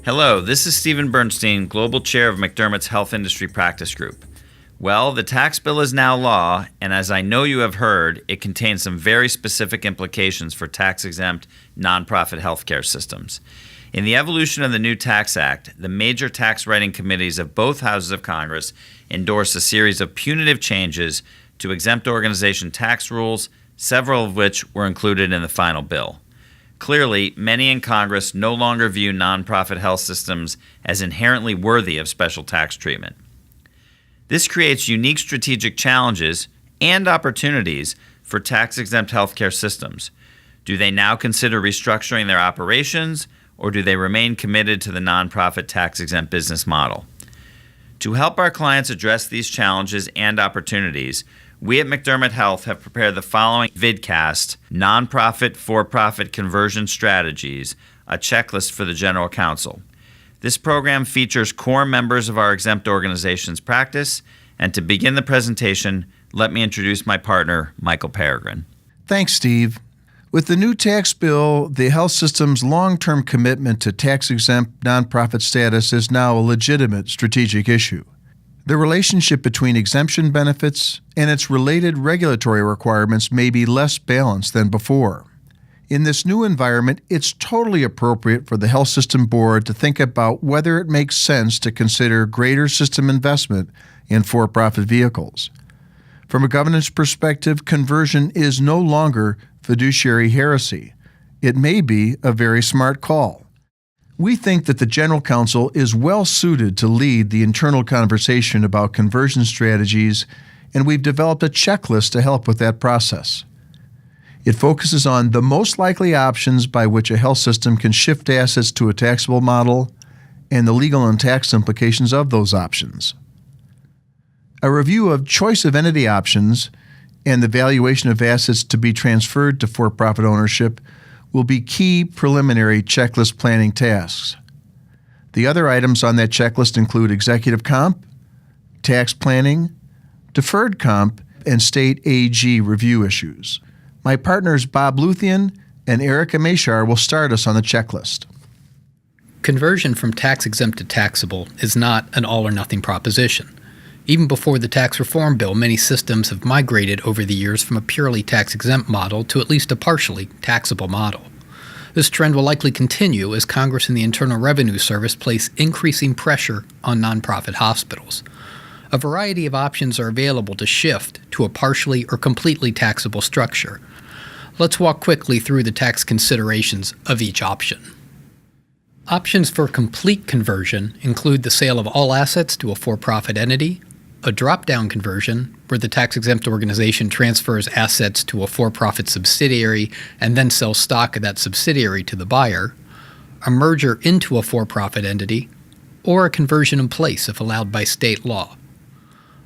Hello, this is Stephen Bernstein, Global Chair of McDermott's Health Industry Practice Group. Well, the tax bill is now law, and as I know you have heard, it contains some very specific implications for tax-exempt nonprofit healthcare systems. In the evolution of the new Tax Act, the major tax writing committees of both houses of Congress endorsed a series of punitive changes to exempt organization tax rules, several of which were included in the final bill. Clearly, many in Congress no longer view nonprofit health systems as inherently worthy of special tax treatment. This creates unique strategic challenges and opportunities for tax-exempt healthcare systems. Do they now consider restructuring their operations, or do they remain committed to the nonprofit tax-exempt business model? To help our clients address these challenges and opportunities, we at McDermott Health have prepared the following vidcast, Nonprofit for-Profit Conversion Strategies, a checklist for the General Counsel. This program features core members of our exempt organization's practice, and to begin the presentation, let me introduce my partner, Michael Peregrine. Thanks, Steve. With the new tax bill, the health system's long-term commitment to tax-exempt nonprofit status is now a legitimate strategic issue. The relationship between exemption benefits and its related regulatory requirements may be less balanced than before. In this new environment, it's totally appropriate for the Health System Board to think about whether it makes sense to consider greater system investment in for-profit vehicles. From a governance perspective, conversion is no longer fiduciary heresy. It may be a very smart call. We think that the General Counsel is well suited to lead the internal conversation about conversion strategies, and we've developed a checklist to help with that process. It focuses on the most likely options by which a health system can shift assets to a taxable model and the legal and tax implications of those options. A review of choice of entity options and the valuation of assets to be transferred to for-profit ownership will be key preliminary checklist planning tasks. The other items on that checklist include executive comp, tax planning, deferred comp, and state AG review issues. My partners Bob Luthien and Erica Mashar will start us on the checklist. Conversion from tax-exempt to taxable is not an all-or-nothing proposition. Even before the tax reform bill, many systems have migrated over the years from a purely tax-exempt model to at least a partially taxable model. This trend will likely continue as Congress and the Internal Revenue Service place increasing pressure on nonprofit hospitals. A variety of options are available to shift to a partially or completely taxable structure. Let's walk quickly through the tax considerations of each option. Options for complete conversion include the sale of all assets to a for-profit entity, a drop-down conversion, where the tax-exempt organization transfers assets to a for-profit subsidiary and then sells stock of that subsidiary to the buyer, a merger into a for-profit entity, or a conversion in place if allowed by state law.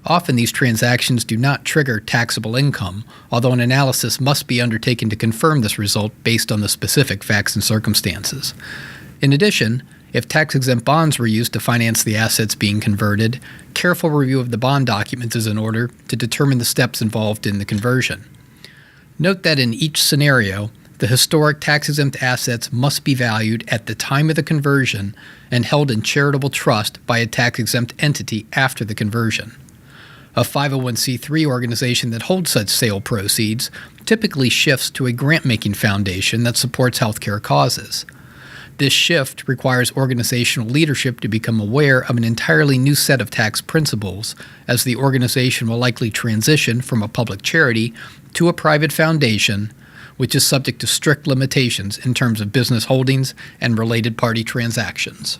Often these transactions do not trigger taxable income, although an analysis must be undertaken to confirm this result based on the specific facts and circumstances. In addition, if tax-exempt bonds were used to finance the assets being converted, careful review of the bond documents is in order to determine the steps involved in the conversion. Note that in each scenario, the historic tax-exempt assets must be valued at the time of the conversion and held in charitable trust by a tax-exempt entity after the conversion. A 501c3 organization that holds such sale proceeds typically shifts to a grant-making foundation that supports healthcare causes. This shift requires organizational leadership to become aware of an entirely new set of tax principles, as the organization will likely transition from a public charity to a private foundation, which is subject to strict limitations in terms of business holdings and related party transactions.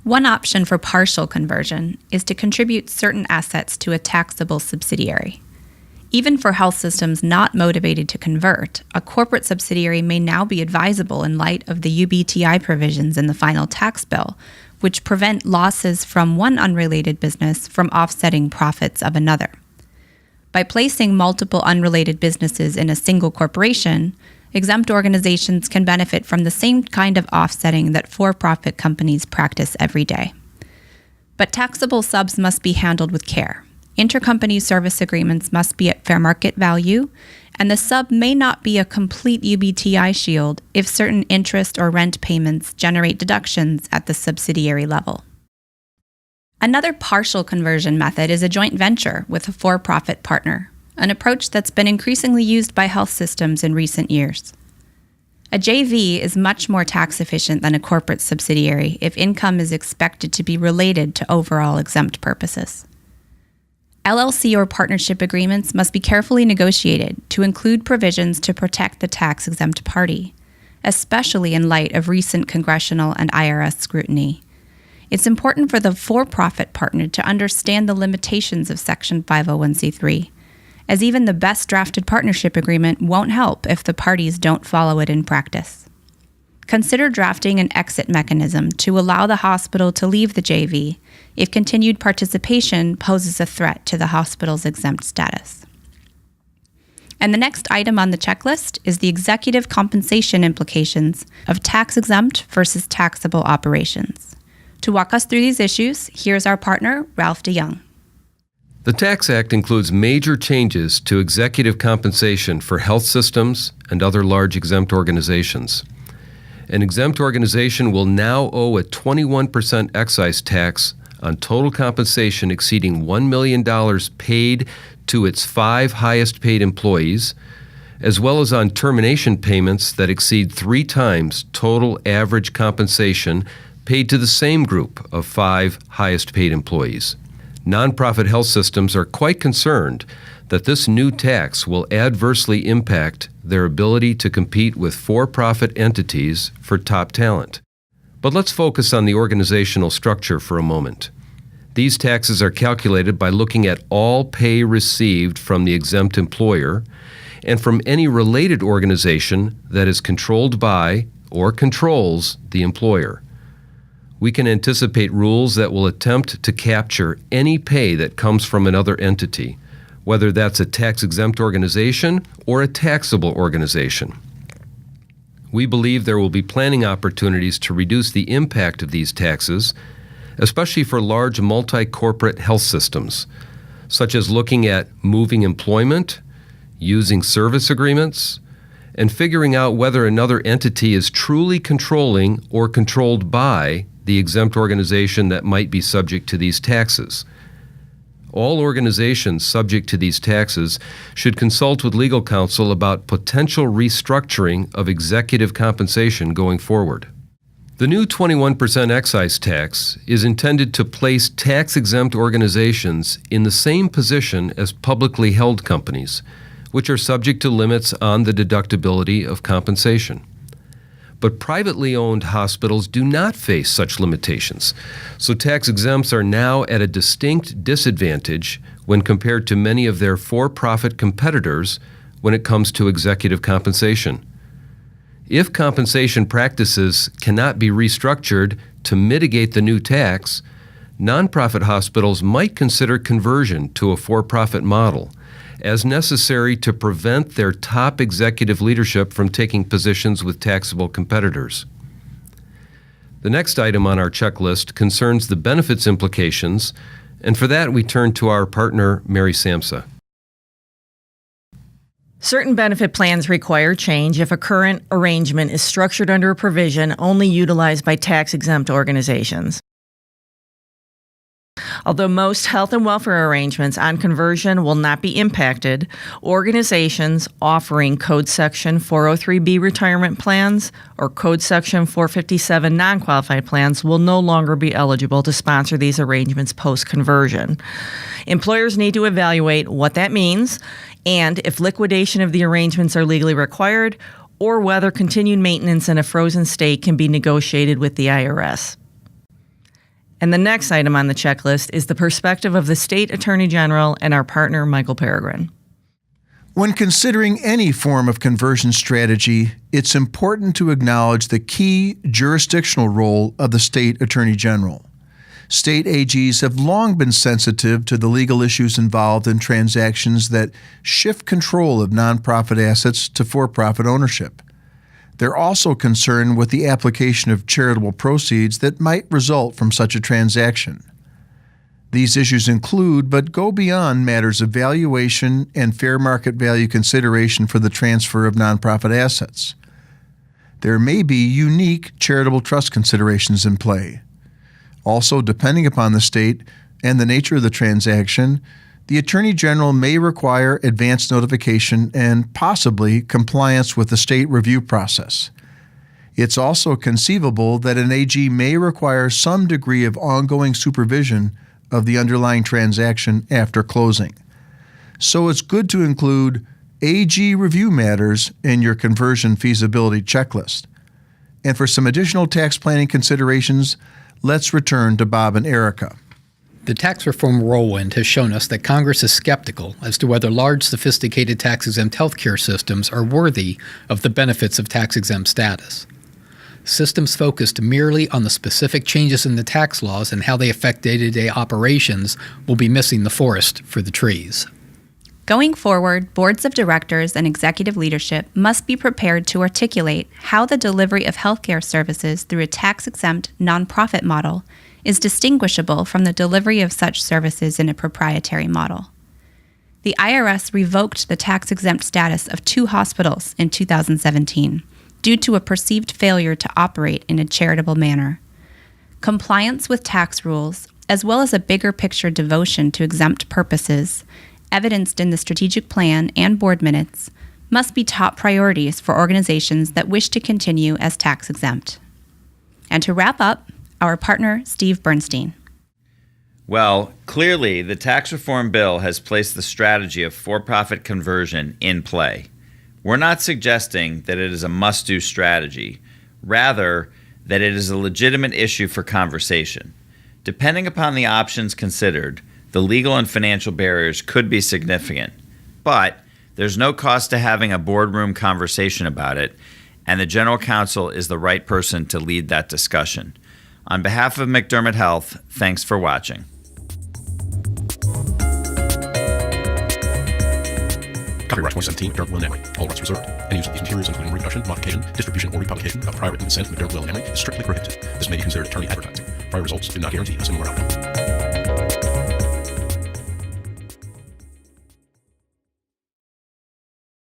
One option for partial conversion is to contribute certain assets to a taxable subsidiary. Even for health systems not motivated to convert, a corporate subsidiary may now be advisable in light of the UBTI provisions in the final tax bill, which prevent losses from one unrelated business from offsetting profits of another. By placing multiple unrelated businesses in a single corporation, exempt organizations can benefit from the same kind of offsetting that for-profit companies practice every day. But taxable subs must be handled with care. intercompany service agreements must be at fair market value, and the sub may not be a complete UBTI shield if certain interest or rent payments generate deductions at the subsidiary level. Another partial conversion method is a joint venture with a for-profit partner, an approach that's been increasingly used by health systems in recent years. A JV is much more tax efficient than a corporate subsidiary if income is expected to be related to overall exempt purposes. LLC or partnership agreements must be carefully negotiated to include provisions to protect the tax-exempt party, especially in light of recent congressional and IRS scrutiny. It's important for the for-profit partner to understand the limitations of Section 501c3, as even the best drafted partnership agreement won't help if the parties don't follow it in practice. Consider drafting an exit mechanism to allow the hospital to leave the JV if continued participation poses a threat to the hospital's exempt status. And the next item on the checklist is the executive compensation implications of tax-exempt versus taxable operations. To walk us through these issues, here's our partner, Ralph DeYoung. The Tax Act includes major changes to executive compensation for health systems and other large exempt organizations. An exempt organization will now owe a 21% excise tax on total compensation exceeding $1 million paid to its 5 highest paid employees, as well as on termination payments that exceed 3 times total average compensation paid to the same group of 5 highest paid employees. Nonprofit health systems are quite concerned that this new tax will adversely impact their ability to compete with for-profit entities for top talent. But let's focus on the organizational structure for a moment. These taxes are calculated by looking at all pay received from the exempt employer and from any related organization that is controlled by or controls the employer. We can anticipate rules that will attempt to capture any pay that comes from another entity, whether that's a tax-exempt organization or a taxable organization. We believe there will be planning opportunities to reduce the impact of these taxes, especially for large multi-corporate health systems, such as looking at moving employment, using service agreements, and figuring out whether another entity is truly controlling or controlled by the exempt organization that might be subject to these taxes. All organizations subject to these taxes should consult with legal counsel about potential restructuring of executive compensation going forward. The new 21% excise tax is intended to place tax-exempt organizations in the same position as publicly held companies, which are subject to limits on the deductibility of compensation. But privately owned hospitals do not face such limitations, so tax exempts are now at a distinct disadvantage when compared to many of their for-profit competitors when it comes to executive compensation. If compensation practices cannot be restructured to mitigate the new tax, nonprofit hospitals might consider conversion to a for-profit model as necessary to prevent their top executive leadership from taking positions with taxable competitors. The next item on our checklist concerns the benefits implications, and for that we turn to our partner, Mary Samsa. Certain benefit plans require change if a current arrangement is structured under a provision only utilized by tax-exempt organizations. Although most health and welfare arrangements on conversion will not be impacted, organizations offering Code Section 403B retirement plans or Code Section 457 non-qualified plans will no longer be eligible to sponsor these arrangements post-conversion. Employers need to evaluate what that means and if liquidation of the arrangements are legally required or whether continued maintenance in a frozen state can be negotiated with the IRS. And the next item on the checklist is the perspective of the State Attorney General and our partner, Michael Peregrine. When considering any form of conversion strategy, it's important to acknowledge the key jurisdictional role of the State Attorney General. State AGs have long been sensitive to the legal issues involved in transactions that shift control of nonprofit assets to for-profit ownership. They're also concerned with the application of charitable proceeds that might result from such a transaction. These issues include, but go beyond, matters of valuation and fair market value consideration for the transfer of nonprofit assets. There may be unique charitable trust considerations in play. Also, depending upon the state and the nature of the transaction, the Attorney General may require advance notification and possibly compliance with the state review process. It's also conceivable that an AG may require some degree of ongoing supervision of the underlying transaction after closing. So it's good to include AG review matters in your conversion feasibility checklist. And for some additional tax planning considerations, let's return to Bob and Erica. The tax reform whirlwind has shown us that Congress is skeptical as to whether large, sophisticated tax-exempt healthcare systems are worthy of the benefits of tax-exempt status. Systems focused merely on the specific changes in the tax laws and how they affect day-to-day operations will be missing the forest for the trees. Going forward, boards of directors and executive leadership must be prepared to articulate how the delivery of healthcare services through a tax-exempt nonprofit model is distinguishable from the delivery of such services in a proprietary model. The IRS revoked the tax-exempt status of 2 hospitals in 2017 due to a perceived failure to operate in a charitable manner. Compliance with tax rules, as well as a bigger picture devotion to exempt purposes, evidenced in the strategic plan and board minutes, must be top priorities for organizations that wish to continue as tax-exempt. And to wrap up, our partner, Steve Bernstein. Well, clearly, the tax reform bill has placed the strategy of for-profit conversion in play. We're not suggesting that it is a must-do strategy, rather that it is a legitimate issue for conversation. Depending upon the options considered, the legal and financial barriers could be significant, but there's no cost to having a boardroom conversation about it, and the General Counsel is the right person to lead that discussion. On behalf of McDermott Health, thanks for watching. Copyright 2017, McDermott, Will & Emery. All rights reserved. Any use of these materials, including reproduction, modification, distribution, or republication without prior written consent of McDermott, Will & Emery, is strictly prohibited. This may be considered attorney advertising. Prior results do not guarantee a similar outcome.